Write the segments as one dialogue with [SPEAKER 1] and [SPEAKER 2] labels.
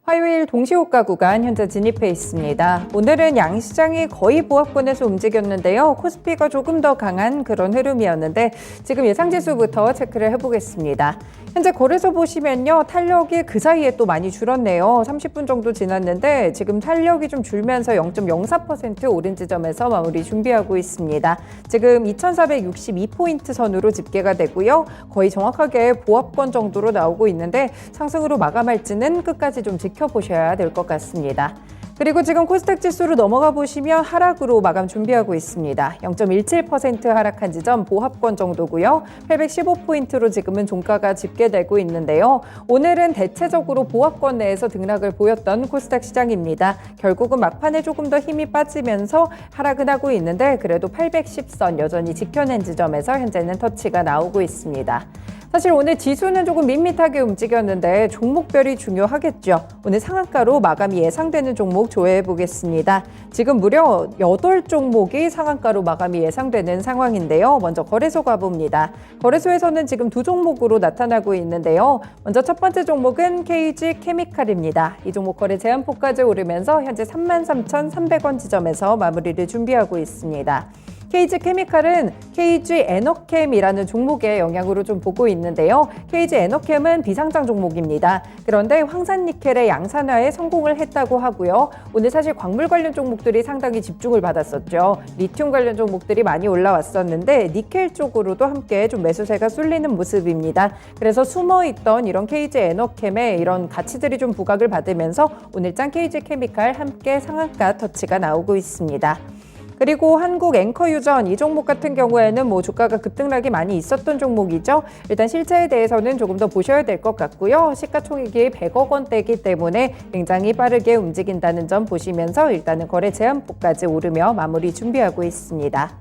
[SPEAKER 1] 화요일 동시호가 구간 현재 진입해 있습니다. 오늘은 양시장이 거의 보합권에서 움직였는데요. 코스피가 조금 더 강한 그런 흐름이었는데 지금 예상지수부터 체크를 해보겠습니다. 현재 거래소 보시면요. 탄력이 그 사이에 또 많이 줄었네요. 30분 정도 지났는데 지금 탄력이 좀 줄면서 0.04% 오른 지점에서 마무리 준비하고 있습니다. 지금 2462포인트 선으로 집계가 되고요. 거의 정확하게 보합권 정도로 나오고 있는데 상승으로 마감할지는 끝까지 좀 지켜보셔야 될 것 같습니다. 그리고 지금 코스닥 지수로 넘어가 보시면 하락으로 마감 준비하고 있습니다. 0.17% 하락한 지점 보합권 정도고요. 815포인트로 지금은 종가가 집계되고 있는데요. 오늘은 대체적으로 보합권 내에서 등락을 보였던 코스닥 시장입니다. 결국은 막판에 조금 더 힘이 빠지면서 하락은 하고 있는데 그래도 810선 여전히 지켜낸 지점에서 현재는 터치가 나오고 있습니다. 사실 오늘 지수는 조금 밋밋하게 움직였는데 종목별이 중요하겠죠. 오늘 상한가로 마감이 예상되는 종목 조회해 보겠습니다. 지금 무려 8종목이 상한가로 마감이 예상되는 상황인데요. 먼저 거래소 가봅니다. 거래소에서는 지금 2종목으로 나타나고 있는데요. 먼저 첫 번째 종목은 KG 케미칼입니다. 이 종목 거래 제한폭까지 오르면서 현재 33,300원 지점에서 마무리를 준비하고 있습니다. KG 케미칼은 KG 에너캠이라는 종목의 영향으로 좀 보고 있는데요. KG 에너캠은 비상장 종목입니다. 그런데 황산니켈의 양산화에 성공을 했다고 하고요. 오늘 사실 광물 관련 종목들이 상당히 집중을 받았었죠. 리튬 관련 종목들이 많이 올라왔었는데 니켈 쪽으로도 함께 좀 매수세가 쏠리는 모습입니다. 그래서 숨어있던 이런 KG 에너캠의 이런 가치들이 좀 부각을 받으면서 오늘장 KG 케미칼 함께 상한가 터치가 나오고 있습니다. 그리고 한국 앵커유전 이 종목 같은 경우에는 주가가 급등락이 많이 있었던 종목이죠. 일단 실체에 대해서는 조금 더 보셔야 될 것 같고요. 시가총액이 100억 원대이기 때문에 굉장히 빠르게 움직인다는 점 보시면서 일단은 거래 제한폭까지 오르며 마무리 준비하고 있습니다.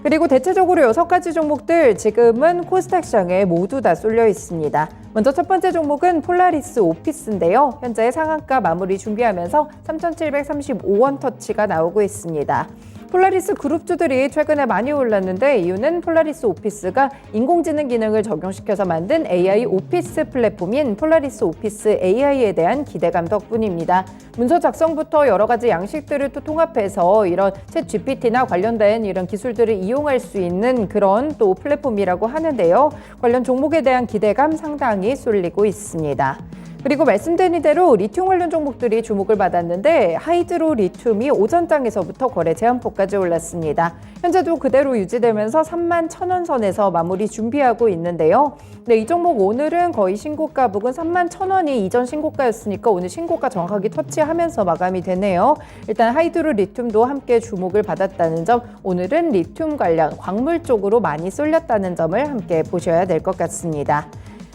[SPEAKER 1] 그리고 대체적으로 6가지 종목들 지금은 코스닥 시장에 모두 다 쏠려 있습니다. 먼저 첫 번째 종목은 폴라리스 오피스인데요. 현재 상한가 마무리 준비하면서 3,735원 터치가 나오고 있습니다. 폴라리스 그룹주들이 최근에 많이 올랐는데 이유는 폴라리스 오피스가 인공지능 기능을 적용시켜서 만든 AI 오피스 플랫폼인 폴라리스 오피스 AI에 대한 기대감 덕분입니다. 문서 작성부터 여러 가지 양식들을 또 통합해서 이런 챗 GPT나 관련된 이런 기술들을 이용할 수 있는 그런 또 플랫폼이라고 하는데요. 관련 종목에 대한 기대감 상당히 쏠리고 있습니다. 그리고 말씀드린 대로 리튬 관련 종목들이 주목을 받았는데 하이드로 리튬이 오전장에서부터 거래 제한폭까지 올랐습니다. 현재도 그대로 유지되면서 31,000원 선에서 마무리 준비하고 있는데요. 네, 이 종목 오늘은 거의 신고가 부근 31,000원이 이전 신고가였으니까 오늘 신고가 정확하게 터치하면서 마감이 되네요. 일단 하이드로 리튬도 함께 주목을 받았다는 점, 오늘은 리튬 관련 광물 쪽으로 많이 쏠렸다는 점을 함께 보셔야 될 것 같습니다.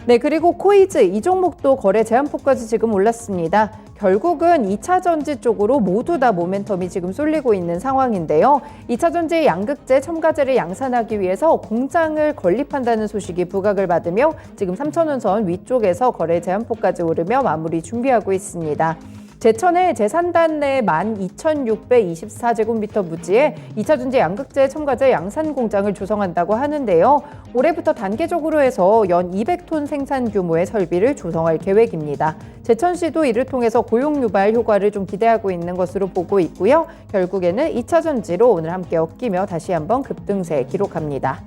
[SPEAKER 1] 네, 그리고 코이즈 이 종목도 거래 제한폭까지 지금 올랐습니다. 결국은 2차 전지 쪽으로 모두 다 모멘텀이 지금 쏠리고 있는 상황인데요. 2차 전지 양극재, 첨가제를 양산하기 위해서 공장을 건립한다는 소식이 부각을 받으며 지금 3,000원 선 위쪽에서 거래 제한폭까지 오르며 마무리 준비하고 있습니다. 제천의 제산단 내 12,624제곱미터 부지에 2차 전지 양극재 첨가제 양산 공장을 조성한다고 하는데요. 올해부터 단계적으로 해서 연 200톤 생산 규모의 설비를 조성할 계획입니다. 제천시도 이를 통해서 고용 유발 효과를 좀 기대하고 있는 것으로 보고 있고요. 결국에는 2차 전지로 오늘 함께 엮이며 다시 한번 급등세 기록합니다.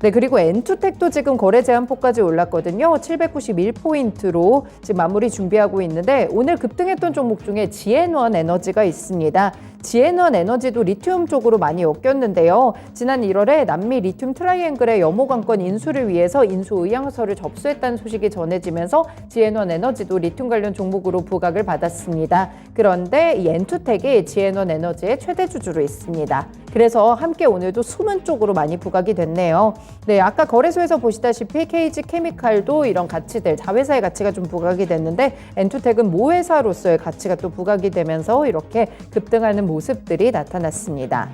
[SPEAKER 1] 네, 그리고 엔투텍도 지금 거래 제한폭까지 올랐거든요. 791포인트로 지금 마무리 준비하고 있는데 오늘 급등했던 종목 중에 지앤원 에너지가 있습니다. 지앤원 에너지도 리튬 쪽으로 많이 엮였는데요. 지난 1월에 남미 리튬 트라이앵글의 염호강권 인수를 위해서 인수 의향서를 접수했다는 소식이 전해지면서 지앤원 에너지도 리튬 관련 종목으로 부각을 받았습니다. 그런데 이 엔투텍이 지앤원 에너지의 최대 주주로 있습니다. 그래서 함께 오늘도 숨은 쪽으로 많이 부각이 됐네요. 네, 아까 거래소에서 보시다시피 KG 케미칼도 이런 가치들, 자회사의 가치가 좀 부각이 됐는데 엔투텍은 모회사로서의 가치가 또 부각이 되면서 이렇게 급등하는 모습들이 나타났습니다.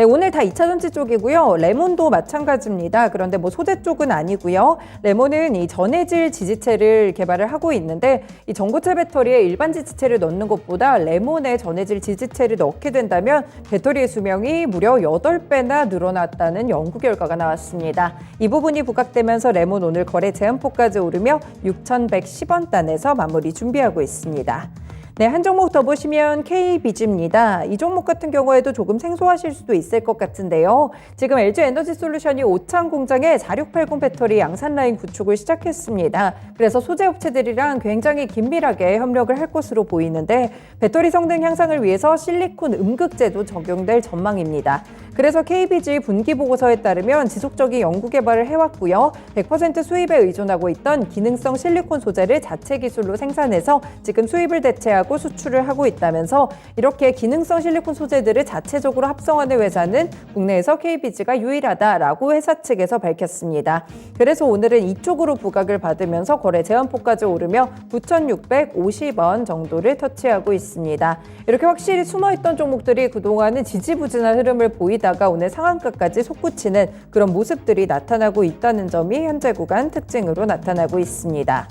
[SPEAKER 1] 네, 오늘 다 2차전지 쪽이고요. 레몬도 마찬가지입니다. 그런데 뭐 소재 쪽은 아니고요. 레몬은 이 전해질 지지체를 개발을 하고 있는데 이 전고체 배터리에 일반 지지체를 넣는 것보다 레몬에 전해질 지지체를 넣게 된다면 배터리의 수명이 무려 8배나 늘어났다는 연구 결과가 나왔습니다. 이 부분이 부각되면서 레몬 오늘 거래 제한폭까지 오르며 6,110원 단에서 마무리 준비하고 있습니다. 네, 한 종목 더 보시면 KBG입니다. 이 종목 같은 경우에도 조금 생소하실 수도 있을 것 같은데요. 지금 LG 에너지 솔루션이 오창 공장에 4680 배터리 양산 라인 구축을 시작했습니다. 그래서 소재 업체들이랑 굉장히 긴밀하게 협력을 할 것으로 보이는데 배터리 성능 향상을 위해서 실리콘 음극재도 적용될 전망입니다. 그래서 KBG 분기 보고서에 따르면 지속적인 연구 개발을 해왔고요. 100% 수입에 의존하고 있던 기능성 실리콘 소재를 자체 기술로 생산해서 지금 수입을 대체하고 수출을 하고 있다면서 이렇게 기능성 실리콘 소재들을 자체적으로 합성하는 회사는 국내에서 KBG가 유일하다라고 회사 측에서 밝혔습니다. 그래서 오늘은 이쪽으로 부각을 받으면서 거래 제한폭까지 오르며 9,650원 정도를 터치하고 있습니다. 이렇게 확실히 숨어있던 종목들이 그동안은 지지부진한 흐름을 보이다가 오늘 상한가까지 솟구치는 그런 모습들이 나타나고 있다는 점이 현재 구간 특징으로 나타나고 있습니다.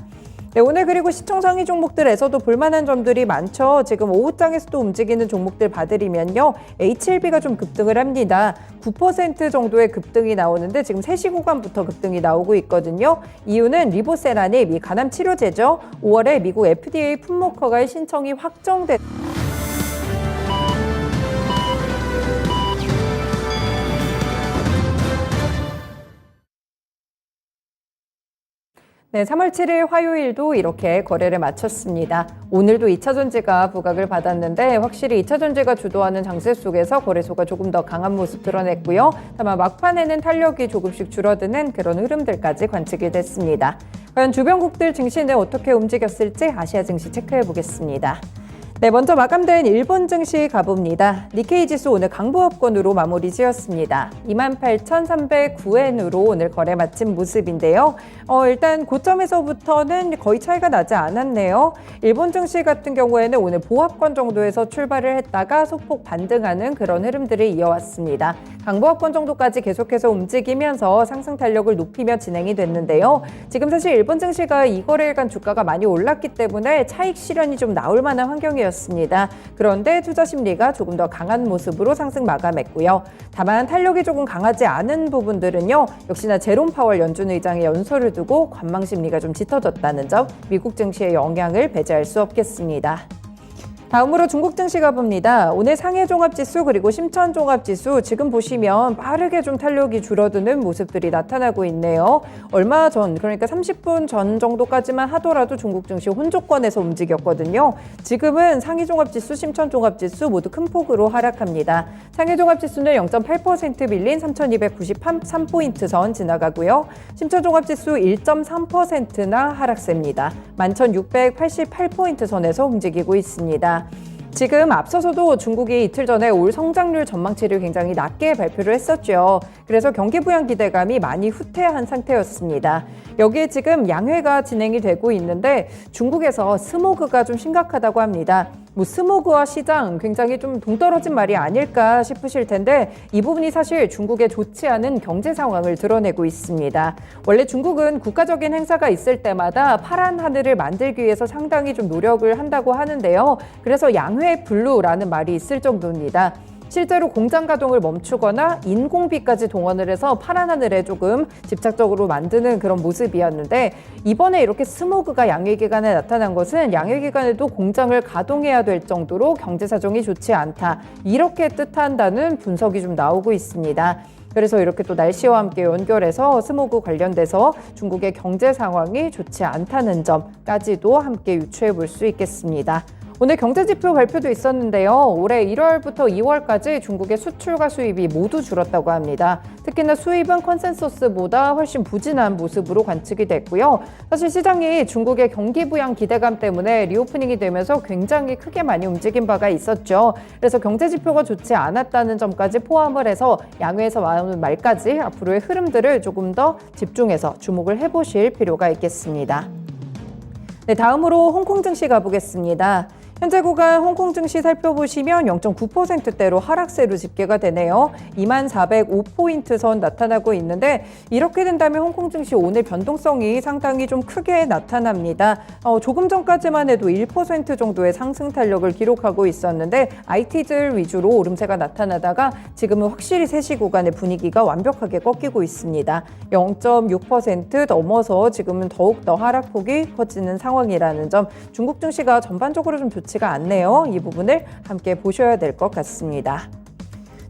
[SPEAKER 1] 네, 오늘 그리고 시총 상위 종목들에서도 볼만한 점들이 많죠. 지금 오후장에서도 움직이는 종목들 봐드리면요. HLB가 좀 급등을 합니다. 9% 정도의 급등이 나오는데 지금 3시 구간부터 급등이 나오고 있거든요. 이유는 리보세라닙, 이 간암 치료제죠. 5월에 미국 FDA 품목 허가의 신청이 확정됐 네, 3월 7일 화요일도 이렇게 거래를 마쳤습니다. 오늘도 2차전지가 부각을 받았는데 확실히 2차전지가 주도하는 장세 속에서 거래소가 조금 더 강한 모습 드러냈고요. 다만 막판에는 탄력이 조금씩 줄어드는 그런 흐름들까지 관측이 됐습니다. 과연 주변국들 증시는 어떻게 움직였을지 아시아 증시 체크해 보겠습니다. 네, 먼저 마감된 일본 증시 가봅니다. 니케이 지수 오늘 강보합권으로 마무리 지었습니다. 28,309엔으로 오늘 거래 마친 모습인데요. 일단 고점에서부터는 거의 차이가 나지 않았네요. 일본 증시 같은 경우에는 오늘 보합권 정도에서 출발을 했다가 소폭 반등하는 그런 흐름들을 이어왔습니다. 강보합권 정도까지 계속해서 움직이면서 상승 탄력을 높이며 진행이 됐는데요. 지금 사실 일본 증시가 이 거래일간 주가가 많이 올랐기 때문에 차익 실현이 좀 나올 만한 환경이었습니다. 그런데 투자 심리가 조금 더 강한 모습으로 상승 마감했고요. 다만 탄력이 조금 강하지 않은 부분들은요. 역시나 제롬 파월 연준 의장의 연설을 두고 관망 심리가 좀 짙어졌다는 점, 미국 증시의 영향을 배제할 수 없겠습니다. 다음으로 중국 증시 가봅니다. 오늘 상해 종합지수 그리고 심천 종합지수 지금 보시면 빠르게 좀 탄력이 줄어드는 모습들이 나타나고 있네요. 얼마 전, 그러니까 30분 전 정도까지만 하더라도 중국 증시 혼조권에서 움직였거든요. 지금은 상해 종합지수, 심천 종합지수 모두 큰 폭으로 하락합니다. 상해 종합지수는 0.8% 밀린 3,293포인트 선 지나가고요. 심천 종합지수 1.3%나 하락세입니다. 11,688포인트 선에서 움직이고 있습니다. 지금 앞서서도 중국이 이틀 전에 올 성장률 전망치를 굉장히 낮게 발표를 했었죠. 그래서 경기 부양 기대감이 많이 후퇴한 상태였습니다. 여기에 지금 양회가 진행이 되고 있는데 중국에서 스모그가 좀 심각하다고 합니다. 스모그와 시장 굉장히 좀 동떨어진 말이 아닐까 싶으실 텐데 이 부분이 사실 중국의 좋지 않은 경제 상황을 드러내고 있습니다. 원래 중국은 국가적인 행사가 있을 때마다 파란 하늘을 만들기 위해서 상당히 좀 노력을 한다고 하는데요. 그래서 양회 블루라는 말이 있을 정도입니다. 실제로 공장 가동을 멈추거나 인공비까지 동원을 해서 파란 하늘에 조금 집착적으로 만드는 그런 모습이었는데 이번에 이렇게 스모그가 양회기간에 나타난 것은 양회기간에도 공장을 가동해야 될 정도로 경제 사정이 좋지 않다. 이렇게 뜻한다는 분석이 좀 나오고 있습니다. 그래서 이렇게 또 날씨와 함께 연결해서 스모그 관련돼서 중국의 경제 상황이 좋지 않다는 점까지도 함께 유추해 볼 수 있겠습니다. 오늘 경제지표 발표도 있었는데요. 올해 1월부터 2월까지 중국의 수출과 수입이 모두 줄었다고 합니다. 특히나 수입은 컨센서스보다 훨씬 부진한 모습으로 관측이 됐고요. 사실 시장이 중국의 경기 부양 기대감 때문에 리오프닝이 되면서 굉장히 크게 많이 움직인 바가 있었죠. 그래서 경제지표가 좋지 않았다는 점까지 포함을 해서 양회에서 나오는 말까지 앞으로의 흐름들을 조금 더 집중해서 주목을 해보실 필요가 있겠습니다. 네, 다음으로 홍콩 증시 가보겠습니다. 현재 구간 홍콩 증시 살펴보시면 0.9%대로 하락세로 집계가 되네요. 2405포인트 선 나타나고 있는데 이렇게 된다면 홍콩 증시 오늘 변동성이 상당히 좀 크게 나타납니다. 조금 전까지만 해도 1% 정도의 상승 탄력을 기록하고 있었는데 IT들 위주로 오름세가 나타나다가 지금은 확실히 3시 구간의 분위기가 완벽하게 꺾이고 있습니다. 0.6% 넘어서 지금은 더욱더 하락폭이 커지는 상황이라는 점, 중국 증시가 전반적으로 좀 좋지가 않네요. 이 부분을 함께 보셔야 될 것 같습니다.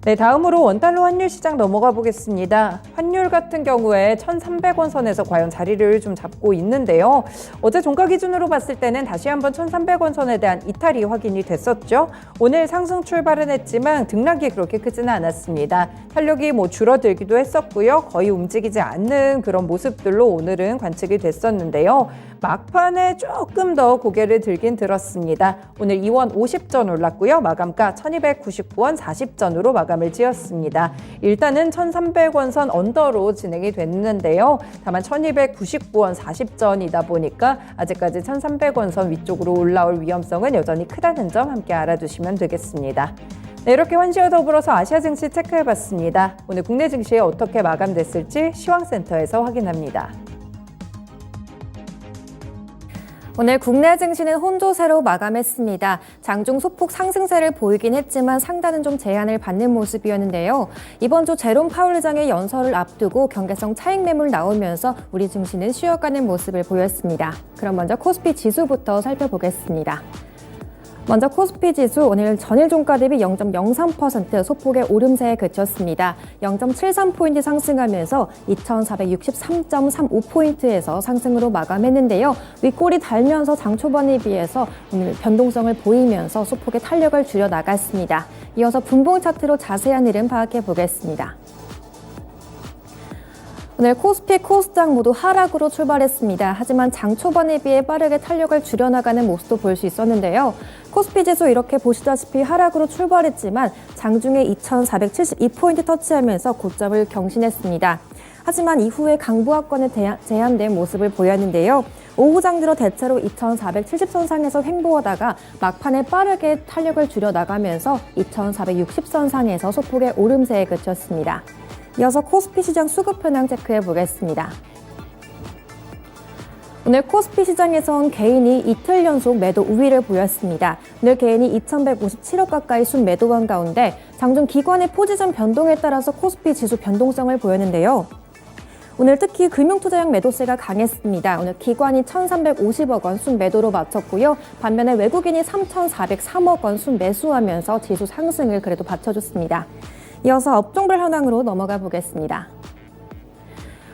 [SPEAKER 1] 네, 다음으로 원달러 환율 시장 넘어가 보겠습니다. 환율 같은 경우에 1,300원 선에서 과연 자리를 좀 잡고 있는데요. 어제 종가 기준으로 봤을 때는 다시 한번 1,300원 선에 대한 이탈이 확인이 됐었죠. 오늘 상승 출발은 했지만 등락이 그렇게 크지는 않았습니다. 탄력이 줄어들기도 했었고요. 거의 움직이지 않는 그런 모습들로 오늘은 관측이 됐었는데요. 막판에 조금 더 고개를 들긴 들었습니다. 오늘 2원 50전 올랐고요. 마감가 1,299원 40전으로 마감을 지었습니다. 일단은 1,300원 선 언더로 진행이 됐는데요. 다만 1,299원 40전이다 보니까 아직까지 1,300원 선 위쪽으로 올라올 위험성은 여전히 크다는 점 함께 알아두시면 되겠습니다. 네, 이렇게 환시와 더불어서 아시아 증시 체크해봤습니다. 오늘 국내 증시에 어떻게 마감됐을지 시황센터에서 확인합니다.
[SPEAKER 2] 오늘 국내 증시는 혼조세로 마감했습니다. 장중 소폭 상승세를 보이긴 했지만 상단은 좀 제한을 받는 모습이었는데요. 이번 주 제롬 파월 의장의 연설을 앞두고 경계성 차익 매물 나오면서 우리 증시는 쉬어가는 모습을 보였습니다. 그럼 먼저 코스피 지수부터 살펴보겠습니다. 먼저 코스피 지수 오늘 전일 종가 대비 0.03% 소폭의 오름세에 그쳤습니다. 0.73포인트 상승하면서 2,463.35포인트에서 상승으로 마감했는데요. 윗골이 달면서 장 초반에 비해서 오늘 변동성을 보이면서 소폭의 탄력을 줄여 나갔습니다. 이어서 분봉 차트로 자세한 흐름 파악해 보겠습니다. 오늘 코스피, 코스닥 모두 하락으로 출발했습니다. 하지만 장 초반에 비해 빠르게 탄력을 줄여나가는 모습도 볼 수 있었는데요. 코스피 지수 이렇게 보시다시피 하락으로 출발했지만 장중에 2,472포인트 터치하면서 고점을 경신했습니다. 하지만 이후에 강보합권에 제한된 모습을 보였는데요. 오후장 들어 대체로 2,470선상에서 횡보하다가 막판에 빠르게 탄력을 줄여나가면서 2,460선상에서 소폭의 오름세에 그쳤습니다. 이어서 코스피 시장 수급 현황 체크해 보겠습니다. 오늘 코스피 시장에선 개인이 이틀 연속 매도 우위를 보였습니다. 오늘 개인이 2,157억 가까이 순 매도한 가운데 장중 기관의 포지션 변동에 따라서 코스피 지수 변동성을 보였는데요. 오늘 특히 금융투자형 매도세가 강했습니다. 오늘 기관이 1,350억 원 순 매도로 마쳤고요. 반면에 외국인이 3,403억 원 순 매수하면서 지수 상승을 그래도 받쳐줬습니다. 이어서 업종별 현황으로 넘어가 보겠습니다.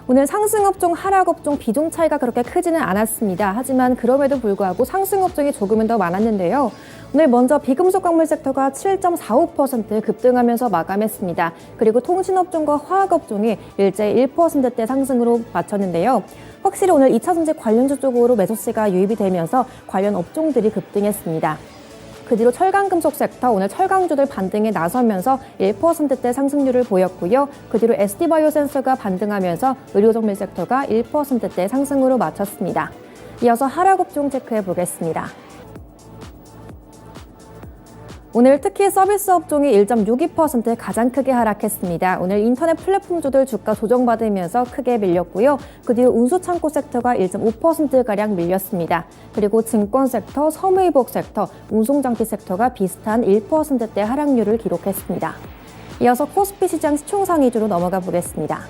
[SPEAKER 2] 오늘 상승업종, 하락업종 비중 차이가 그렇게 크지는 않았습니다. 하지만 그럼에도 불구하고 상승업종이 조금은 더 많았는데요. 오늘 먼저 비금속 광물 섹터가 7.45% 급등하면서 마감했습니다. 그리고 통신업종과 화학업종이 일제히 1%대 상승으로 마쳤는데요. 확실히 오늘 2차전지 관련주 쪽으로 매수세가 유입이 되면서 관련 업종들이 급등했습니다. 그 뒤로 철강금속 섹터, 오늘 철강주들 반등에 나서면서 1%대 상승률을 보였고요. 그 뒤로 SD바이오센서가 반등하면서 의료정밀 섹터가 1%대 상승으로 마쳤습니다. 이어서 하락업종 체크해 보겠습니다. 오늘 특히 서비스 업종이 1.62% 가장 크게 하락했습니다. 오늘 인터넷 플랫폼주들 주가 조정받으면서 크게 밀렸고요. 그 뒤로 운수창고 섹터가 1.5%가량 밀렸습니다. 그리고 증권 섹터, 섬유유복 섹터, 운송장비 섹터가 비슷한 1%대 하락률을 기록했습니다. 이어서 코스피 시장 시총상위주로 넘어가 보겠습니다.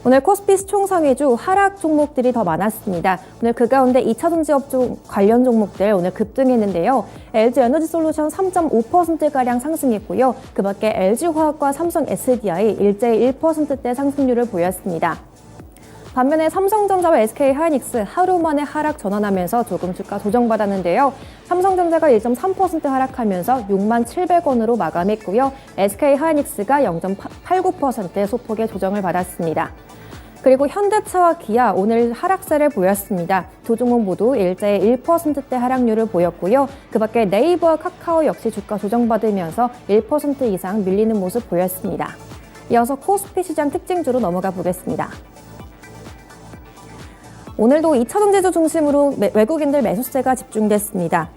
[SPEAKER 2] 오늘 코스피 시총상위주 하락 종목들이 더 많았습니다. 오늘 그 가운데 2차전지 업종 관련 종목들 오늘 급등했는데요. LG에너지솔루션 3.5%가량 상승했고요. 그 밖에 LG화학과 삼성 SDI 일제히 1%대 상승률을 보였습니다. 반면에 삼성전자와 SK하이닉스 하루 만에 하락 전환하면서 조금 주가 조정받았는데요. 삼성전자가 1.3% 하락하면서 67,700원으로 마감했고요. SK하이닉스가 0.89% 소폭의 조정을 받았습니다. 그리고 현대차와 기아 오늘 하락세를 보였습니다. 두 종목 모두 일제히 1%대 하락률을 보였고요. 그 밖에 네이버와 카카오 역시 주가 조정받으면서 1% 이상 밀리는 모습 보였습니다. 이어서 코스피 시장 특징주로 넘어가 보겠습니다. 오늘도 2차전지주 중심으로 외국인들 매수세가 집중됐습니다.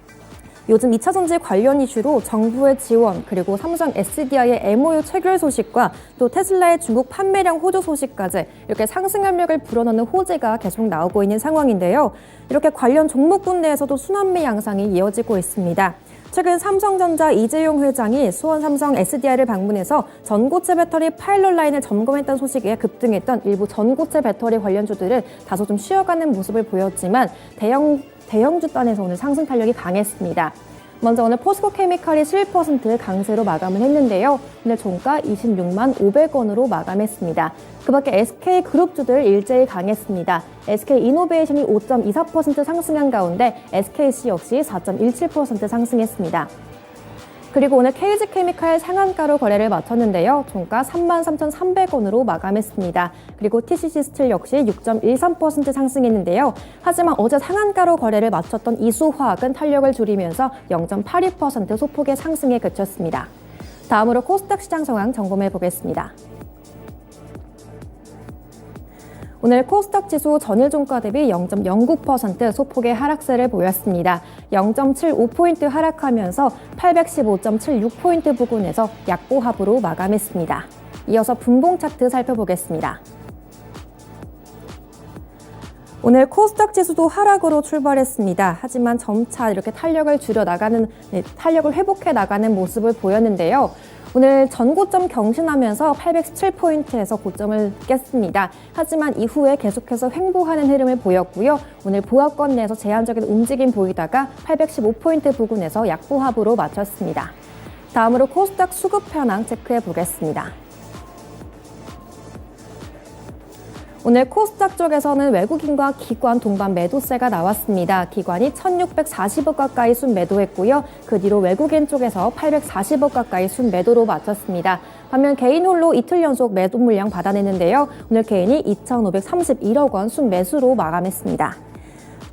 [SPEAKER 2] 요즘 2차전지 관련 이슈로 정부의 지원, 그리고 삼성 SDI의 MOU 체결 소식과 또 테슬라의 중국 판매량 호조 소식까지 이렇게 상승 압력을 불어넣는 호재가 계속 나오고 있는 상황인데요. 이렇게 관련 종목군 내에서도 순환매 양상이 이어지고 있습니다. 최근 삼성전자 이재용 회장이 수원 삼성 SDI를 방문해서 전고체 배터리 파일럿 라인을 점검했다는 소식에 급등했던 일부 전고체 배터리 관련주들은 다소 좀 쉬어가는 모습을 보였지만 대형주 단에서 오늘 상승 탄력이 강했습니다. 먼저 오늘 포스코 케미칼이 11% 강세로 마감을 했는데요. 오늘 종가 26만 500원으로 마감했습니다. 그 밖에 SK그룹주들 일제히 강했습니다. SK이노베이션이 5.24% 상승한 가운데 SKC 역시 4.17% 상승했습니다. 그리고 오늘 KG케미칼 상한가로 거래를 마쳤는데요. 종가 33,300원으로 마감했습니다. 그리고 TCC 스틸 역시 6.13% 상승했는데요. 하지만 어제 상한가로 거래를 마쳤던 이수화학은 탄력을 줄이면서 0.82% 소폭의 상승에 그쳤습니다. 다음으로 코스닥 시장 상황 점검해 보겠습니다. 오늘 코스닥 지수 전일 종가 대비 0.09% 소폭의 하락세를 보였습니다. 0.75포인트 하락하면서 815.76포인트 부근에서 약보합으로 마감했습니다. 이어서 분봉 차트 살펴보겠습니다. 오늘 코스닥 지수도 하락으로 출발했습니다. 하지만 점차 이렇게 탄력을 탄력을 회복해 나가는 모습을 보였는데요. 오늘 전고점 경신하면서 817포인트에서 고점을 깼습니다. 하지만 이후에 계속해서 횡보하는 흐름을 보였고요. 오늘 보합권 내에서 제한적인 움직임 보이다가 815포인트 부근에서 약보합으로 마쳤습니다. 다음으로 코스닥 수급 현황 체크해 보겠습니다. 오늘 코스닥 쪽에서는 외국인과 기관 동반 매도세가 나왔습니다. 기관이 1,640억 가까이 순매도했고요. 그 뒤로 외국인 쪽에서 840억 가까이 순매도로 마쳤습니다. 반면 개인 홀로 이틀 연속 매도 물량 받아냈는데요. 오늘 개인이 2,531억 원 순매수로 마감했습니다.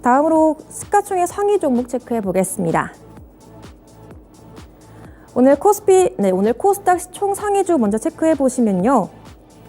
[SPEAKER 2] 다음으로 시가총액 상위 종목 체크해 보겠습니다. 오늘 코스닥 총 상위주 먼저 체크해 보시면요.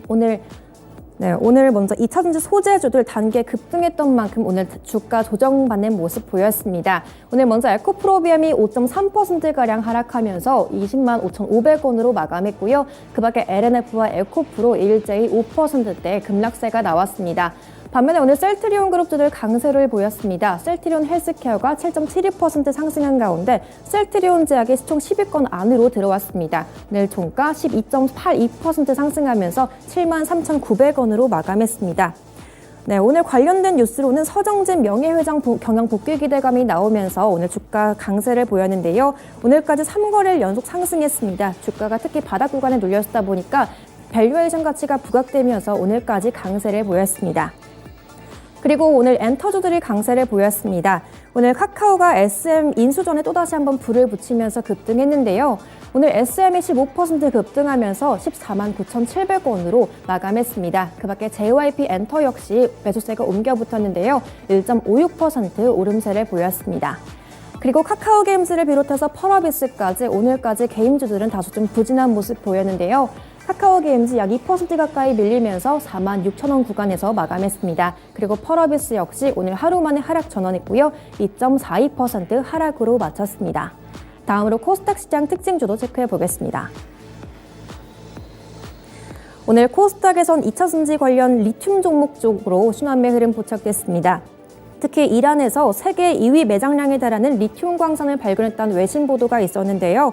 [SPEAKER 2] 오늘 먼저 2차전지 소재주들 단계 급등했던 만큼 오늘 주가 조정받는 모습 보였습니다. 오늘 먼저 에코프로비움이 5.3%가량 하락하면서 20만 5,500원으로 마감했고요. 그 밖에 LNF와 에코프로 일제히 5%대 급락세가 나왔습니다. 반면에 오늘 셀트리온 그룹주들 강세를 보였습니다. 셀트리온 헬스케어가 7.72% 상승한 가운데 셀트리온 제약이 시총 10위권 안으로 들어왔습니다. 오늘 종가 12.82% 상승하면서 73,900원으로 마감했습니다. 네, 오늘 관련된 뉴스로는 서정진 명예회장 경영 복귀 기대감이 나오면서 오늘 주가 강세를 보였는데요. 오늘까지 3거래일 연속 상승했습니다. 주가가 특히 바닥 구간에 눌렸다 보니까 밸류에이션 가치가 부각되면서 오늘까지 강세를 보였습니다. 그리고 오늘 엔터주들이 강세를 보였습니다. 오늘 카카오가 SM 인수전에 또다시 한번 불을 붙이면서 급등했는데요. 오늘 SM이 15% 급등하면서 14만 9,700원으로 마감했습니다. 그 밖에 JYP 엔터 역시 매수세가 옮겨 붙었는데요. 1.56% 오름세를 보였습니다. 그리고 카카오 게임즈를 비롯해서 펄어비스까지 오늘까지 게임주들은 다소 좀 부진한 모습 보였는데요. 카카오 게임즈 약 2% 가까이 밀리면서 46,000원 구간에서 마감했습니다. 그리고 펄어비스 역시 오늘 하루 만에 하락 전환했고요. 2.42% 하락으로 마쳤습니다. 다음으로 코스닥 시장 특징주도 체크해 보겠습니다. 오늘 코스닥에선 2차전지 관련 리튬 종목 쪽으로 순환매 흐름 포착됐습니다. 특히 이란에서 세계 2위 매장량에 달하는 리튬 광산을 발견했다는 외신 보도가 있었는데요.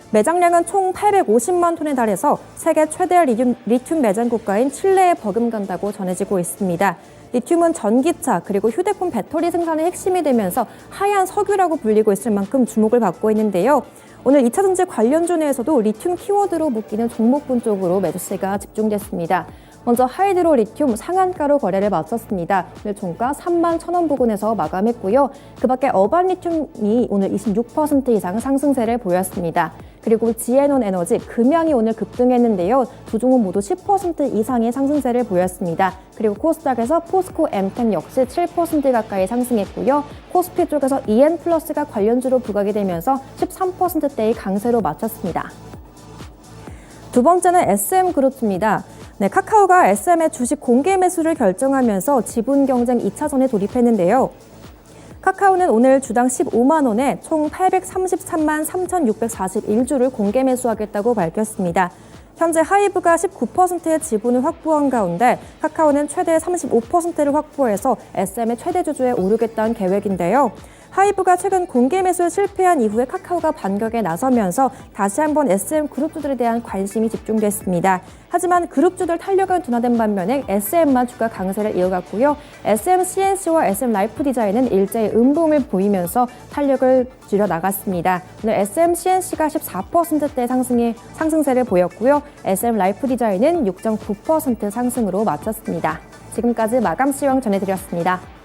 [SPEAKER 2] 매장량은 총 850만 톤에 달해서 세계 최대 리튬 매장 국가인 칠레에 버금간다고 전해지고 있습니다. 리튬은 전기차 그리고 휴대폰 배터리 생산의 핵심이 되면서 하얀 석유라고 불리고 있을 만큼 주목을 받고 있는데요. 오늘 2차전지 관련주 내에서도 리튬 키워드로 묶이는 종목군 쪽으로 매수세가 집중됐습니다. 먼저 하이드로 리튬 상한가로 거래를 마쳤습니다. 오늘 종가 31,000원 부근에서 마감했고요. 그 밖에 어반 리튬이 오늘 26% 이상 상승세를 보였습니다. 그리고 지에논 에너지, 금양이 오늘 급등했는데요. 두 종목 모두 10% 이상의 상승세를 보였습니다. 그리고 코스닥에서 포스코 엠텍 역시 7% 가까이 상승했고요. 코스피 쪽에서 EN플러스가 관련주로 부각이 되면서 13%대의 강세로 마쳤습니다. 두 번째는 SM그룹입니다. 네, 카카오가 SM의 주식 공개 매수를 결정하면서 지분 경쟁 2차전에 돌입했는데요. 카카오는 오늘 주당 15만 원에 총 833만 3,641주를 공개 매수하겠다고 밝혔습니다. 현재 하이브가 19%의 지분을 확보한 가운데 카카오는 최대 35%를 확보해서 SM의 최대 주주에 오르겠다는 계획인데요. 하이브가 최근 공개 매수에 실패한 이후에 카카오가 반격에 나서면서 다시 한번 SM 그룹주들에 대한 관심이 집중됐습니다. 하지만 그룹주들 탄력은 둔화된 반면에 SM만 주가 강세를 이어갔고요. SM CNC와 SM 라이프 디자인은 일제히 음봉을 보이면서 탄력을 줄여나갔습니다. 오늘 SM CNC가 14%대 상승세를 보였고요. SM 라이프 디자인은 6.9% 상승으로 마쳤습니다. 지금까지 마감 시황 전해드렸습니다.